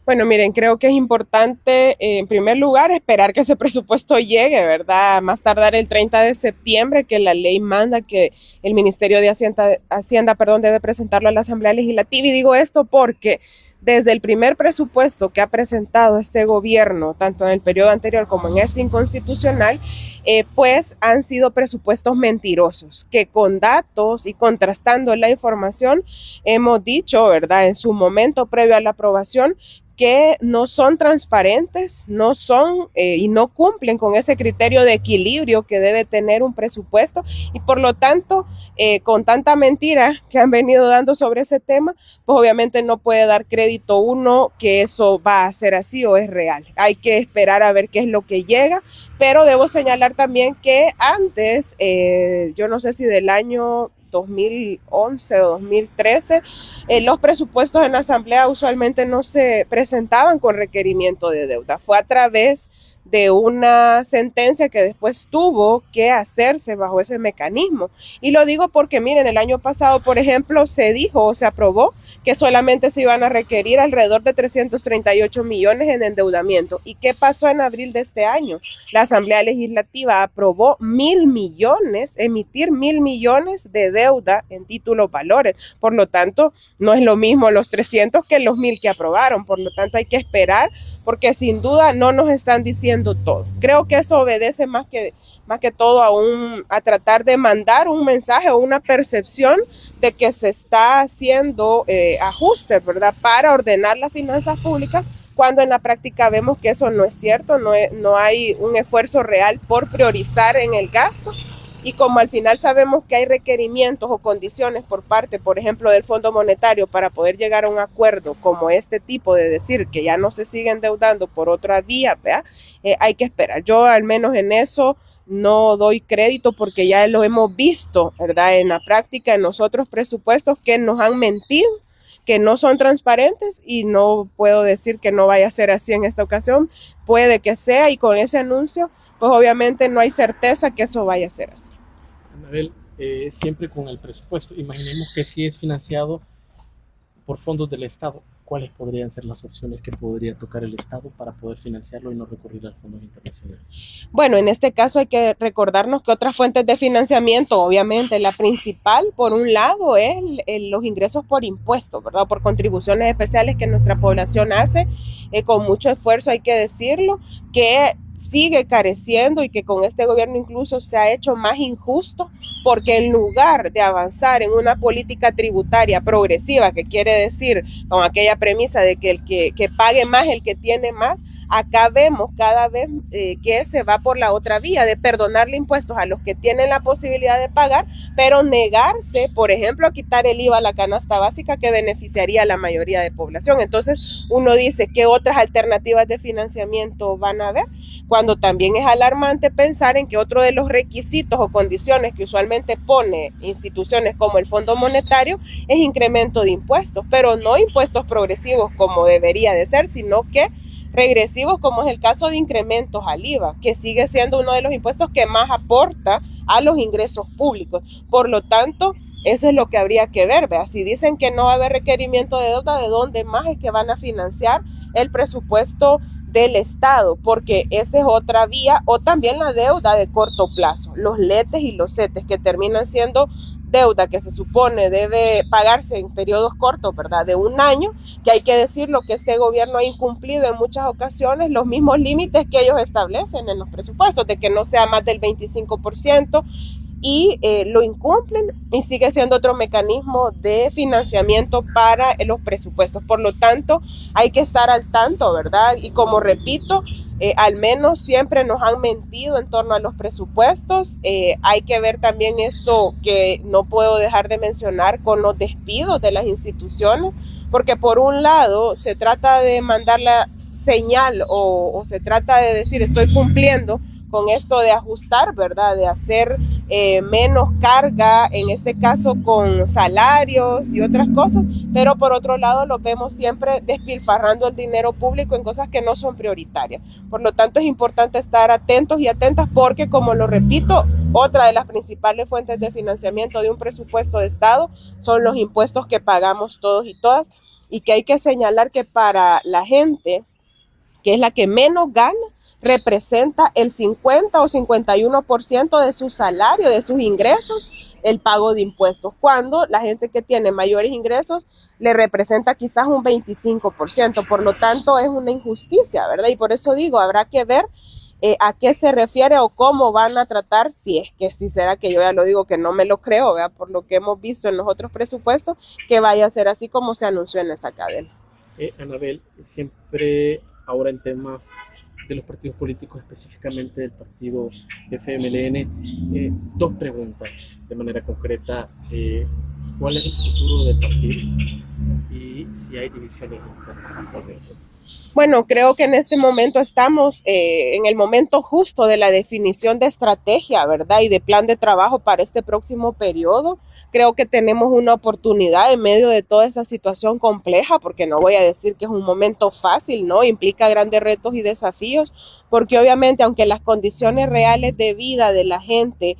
Bueno, miren, creo que es importante, en primer lugar, esperar que ese presupuesto llegue, ¿verdad? Más tardar el 30 de septiembre, que la ley manda que el Ministerio de Hacienda, debe presentarlo a la Asamblea Legislativa. Y digo esto porque desde el primer presupuesto que ha presentado este gobierno, tanto en el periodo anterior como en este inconstitucional, pues han sido presupuestos mentirosos, que con datos y contrastando la información hemos dicho, ¿verdad? En su momento previo a la aprobación, que no son transparentes, no son y no cumplen con ese criterio de equilibrio que debe tener un presupuesto y por lo tanto, con tanta mentira que han venido dando sobre ese tema, pues obviamente no puede dar crédito uno que eso va a ser así o es real. Hay que esperar a ver qué es lo que llega, pero debo señalar también que antes, yo no sé si del año 2011 o 2013, los presupuestos en la Asamblea usualmente no se presentaban con requerimiento de deuda. Fue a través de una sentencia que después tuvo que hacerse bajo ese mecanismo. Y lo digo porque, miren, el año pasado, por ejemplo, se dijo o se aprobó que solamente se iban a requerir alrededor de 338 millones en endeudamiento. ¿Y qué pasó en abril de este año? La Asamblea Legislativa aprobó 1.000 millones, emitir 1.000 millones de deuda en títulos valores. Por lo tanto, no es lo mismo los 300 que los 1.000 que aprobaron. Por lo tanto, hay que esperar porque sin duda no nos están diciendo todo. Creo que eso obedece más que todo a tratar de mandar un mensaje o una percepción de que se está haciendo ajustes, ¿verdad? Para ordenar las finanzas públicas, cuando en la práctica vemos que eso no es cierto, no hay un esfuerzo real por priorizar en el gasto. Y como al final sabemos que hay requerimientos o condiciones por parte, por ejemplo, del Fondo Monetario para poder llegar a un acuerdo como este tipo de decir que ya no se sigue endeudando por otra vía, ¿verdad? Hay que esperar. Yo al menos en eso no doy crédito porque ya lo hemos visto, ¿verdad? En la práctica, en los otros presupuestos que nos han mentido, que no son transparentes y no puedo decir que no vaya a ser así en esta ocasión. Puede que sea y con ese anuncio pues obviamente no hay certeza que eso vaya a ser así. Anabel, siempre con el presupuesto, imaginemos que si es financiado por fondos del Estado, ¿cuáles podrían ser las opciones que podría tocar el Estado para poder financiarlo y no recurrir al fondos internacionales? Bueno, en este caso hay que recordarnos que otras fuentes de financiamiento, obviamente la principal, por un lado, es los ingresos por impuestos, ¿verdad? Por contribuciones especiales que nuestra población hace, con mucho esfuerzo, hay que decirlo, que sigue careciendo y que con este gobierno incluso se ha hecho más injusto porque en lugar de avanzar en una política tributaria progresiva, que quiere decir con aquella premisa de que que pague más el que tiene más, acá vemos cada vez que se va por la otra vía de perdonarle impuestos a los que tienen la posibilidad de pagar, pero negarse, por ejemplo, a quitar el IVA a la canasta básica que beneficiaría a la mayoría de población. Entonces uno dice, ¿qué otras alternativas de financiamiento van a haber? Cuando también es alarmante pensar en que otro de los requisitos o condiciones que usualmente pone instituciones como el Fondo Monetario es incremento de impuestos, pero no impuestos progresivos como debería de ser, sino que regresivos, como es el caso de incrementos al IVA, que sigue siendo uno de los impuestos que más aporta a los ingresos públicos. Por lo tanto, eso es lo que habría que ver, ¿verdad? Si dicen que no va a haber requerimiento de deuda, ¿de dónde más es que van a financiar el presupuesto del Estado? Porque esa es otra vía, o también la deuda de corto plazo, los letes y los setes, que terminan siendo deuda que se supone debe pagarse en periodos cortos, ¿verdad? De un año, que hay que decirlo que este gobierno ha incumplido en muchas ocasiones los mismos límites que ellos establecen en los presupuestos, de que no sea más del 25%, y lo incumplen y sigue siendo otro mecanismo de financiamiento para los presupuestos. Por lo tanto, hay que estar al tanto, ¿verdad? Y como repito, al menos siempre nos han mentido en torno a los presupuestos. Hay que ver también esto que no puedo dejar de mencionar con los despidos de las instituciones, porque por un lado se trata de mandar la señal o se trata de decir estoy cumpliendo con esto de ajustar, ¿verdad? De hacer menos carga, en este caso con salarios y otras cosas, pero por otro lado los vemos siempre despilfarrando el dinero público en cosas que no son prioritarias. Por lo tanto es importante estar atentos y atentas porque, como lo repito, otra de las principales fuentes de financiamiento de un presupuesto de Estado son los impuestos que pagamos todos y todas. y que hay que señalar que para la gente, que es la que menos gana, representa el 50 o 51% de su salario, de sus ingresos, el pago de impuestos, cuando la gente que tiene mayores ingresos le representa quizás un 25%, por lo tanto es una injusticia, ¿verdad? Y por eso digo, habrá que ver a qué se refiere o cómo van a tratar, si es que si será que yo ya lo digo que no me lo creo, ¿verdad? Por lo que hemos visto en los otros presupuestos, que vaya a ser así como se anunció en esa cadena. Anabel, siempre ahora en temas de los partidos políticos, específicamente del partido FMLN, dos preguntas de manera concreta. ¿Cuál es el futuro del partido? Y si hay divisiones internas. Bueno, creo que en este momento estamos en el momento justo de la definición de estrategia, ¿verdad? Y de plan de trabajo para este próximo periodo. Creo que tenemos una oportunidad en medio de toda esa situación compleja, porque no voy a decir que es un momento fácil, ¿no? Implica grandes retos y desafíos, porque obviamente aunque las condiciones reales de vida de la gente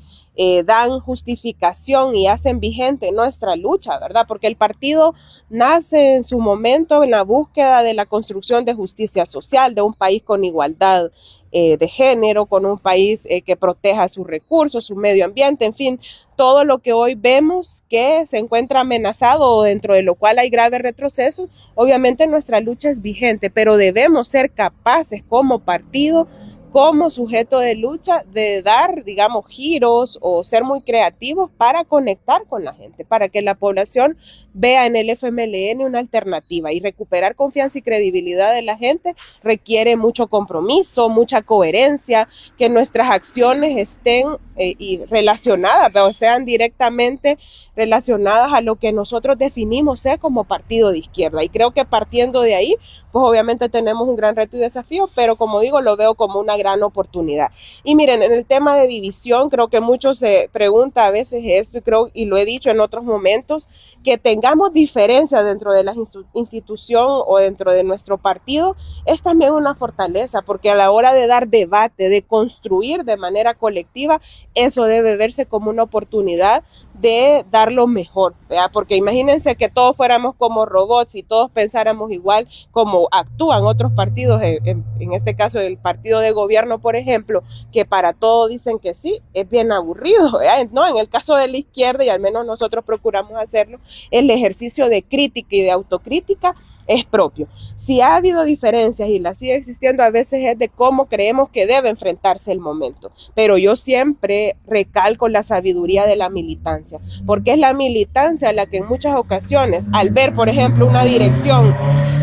dan justificación y hacen vigente nuestra lucha, ¿verdad? Porque el partido nace en su momento en la búsqueda de la construcción de justicia social, de un país con igualdad de género, con un país que proteja sus recursos, su medio ambiente, en fin, todo lo que hoy vemos que se encuentra amenazado o dentro de lo cual hay graves retrocesos, obviamente nuestra lucha es vigente, pero debemos ser capaces como partido, como sujeto de lucha, de dar, digamos, giros o ser muy creativos para conectar con la gente, para que la población vea en el FMLN una alternativa, y recuperar confianza y credibilidad de la gente requiere mucho compromiso, mucha coherencia, que nuestras acciones estén y relacionadas, o sean directamente relacionadas a lo que nosotros definimos ser como partido de izquierda, y creo que partiendo de ahí, pues obviamente tenemos un gran reto y desafío, pero como digo, lo veo como una gran oportunidad. Y miren, en el tema de división, creo que muchos se preguntan a veces esto, y creo, y lo he dicho en otros momentos, que tengamos diferencias dentro de la institución o dentro de nuestro partido, es también una fortaleza, porque a la hora de dar debate, de construir de manera colectiva, eso debe verse como una oportunidad de dar lo mejor, ¿verdad? Porque imagínense que todos fuéramos como robots y todos pensáramos igual como actúan otros partidos, en este caso el partido de gobierno, por ejemplo, que para todo dicen que sí, es bien aburrido, ¿verdad? No, en el caso de la izquierda, y al menos nosotros procuramos hacerlo, el ejercicio de crítica y de autocrítica es propio. Si ha habido diferencias y las sigue existiendo, a veces es de cómo creemos que debe enfrentarse el momento. Pero yo siempre recalco la sabiduría de la militancia, porque es la militancia la que en muchas ocasiones, al ver, por ejemplo, una dirección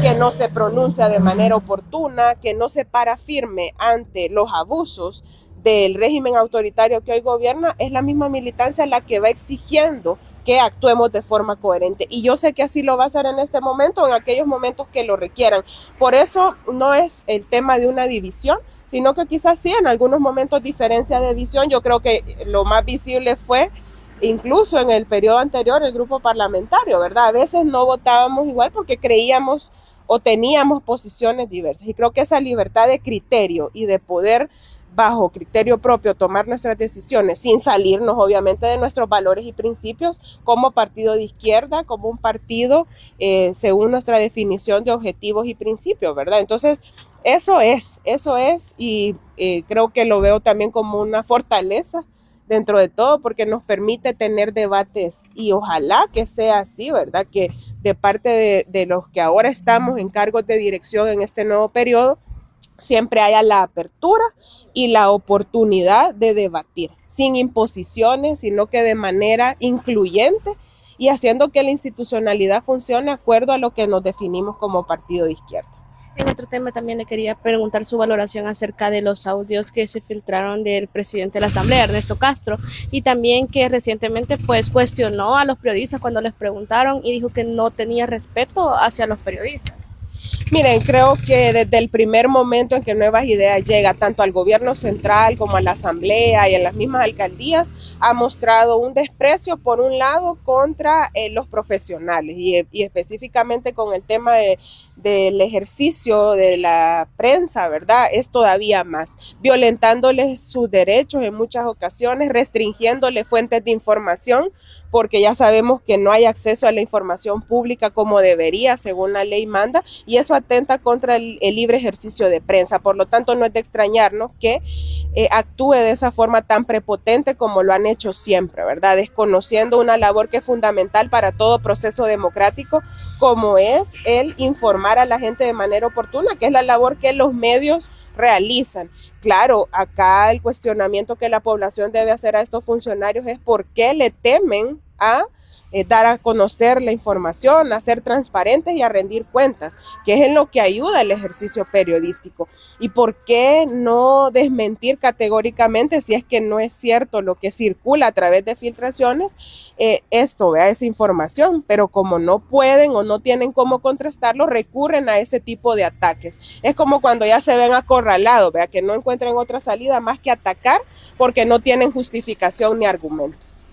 que no se pronuncia de manera oportuna, que no se para firme ante los abusos del régimen autoritario que hoy gobierna, es la misma militancia la que va exigiendo que actuemos de forma coherente. Y yo sé que así lo va a hacer en este momento, en aquellos momentos que lo requieran. Por eso no es el tema de una división, sino que quizás sí, en algunos momentos diferencia de visión. Yo creo que lo más visible fue incluso en el periodo anterior el grupo parlamentario, ¿verdad? A veces no votábamos igual porque creíamos o teníamos posiciones diversas. Y creo que esa libertad de criterio y de poder bajo criterio propio tomar nuestras decisiones sin salirnos obviamente de nuestros valores y principios como partido de izquierda, como un partido según nuestra definición de objetivos y principios, ¿verdad? Entonces eso es y creo que lo veo también como una fortaleza dentro de todo, porque nos permite tener debates, y ojalá que sea así, ¿verdad? Que de parte de los que ahora estamos en cargos de dirección en este nuevo periodo, siempre haya la apertura y la oportunidad de debatir, sin imposiciones, sino que de manera incluyente y haciendo que la institucionalidad funcione de acuerdo a lo que nos definimos como partido de izquierda. En otro tema también le quería preguntar su valoración acerca de los audios que se filtraron del presidente de la Asamblea, Ernesto Castro, y también que recientemente pues cuestionó a los periodistas cuando les preguntaron y dijo que no tenía respeto hacia los periodistas. Miren, creo que desde el primer momento en que Nuevas Ideas llega tanto al gobierno central como a la asamblea y a las mismas alcaldías, ha mostrado un desprecio por un lado contra los profesionales y específicamente con el tema del ejercicio de la prensa, ¿verdad? Es todavía más, violentándoles sus derechos en muchas ocasiones, restringiéndoles fuentes de información, porque ya sabemos que no hay acceso a la información pública como debería, según la ley manda, y eso atenta contra el libre ejercicio de prensa. Por lo tanto, no es de extrañarnos que actúe de esa forma tan prepotente como lo han hecho siempre, ¿verdad? Desconociendo una labor que es fundamental para todo proceso democrático, como es el informar a la gente de manera oportuna, que es la labor que los medios realizan. Claro, acá el cuestionamiento que la población debe hacer a estos funcionarios es por qué le temen a dar a conocer la información, a ser transparentes y a rendir cuentas, que es en lo que ayuda el ejercicio periodístico. ¿Y por qué no desmentir categóricamente si es que no es cierto lo que circula a través de filtraciones, esa información? Pero como no pueden o no tienen cómo contrastarlo, recurren a ese tipo de ataques. Es como cuando ya se ven acorralados, que no encuentran otra salida más que atacar porque no tienen justificación ni argumentos.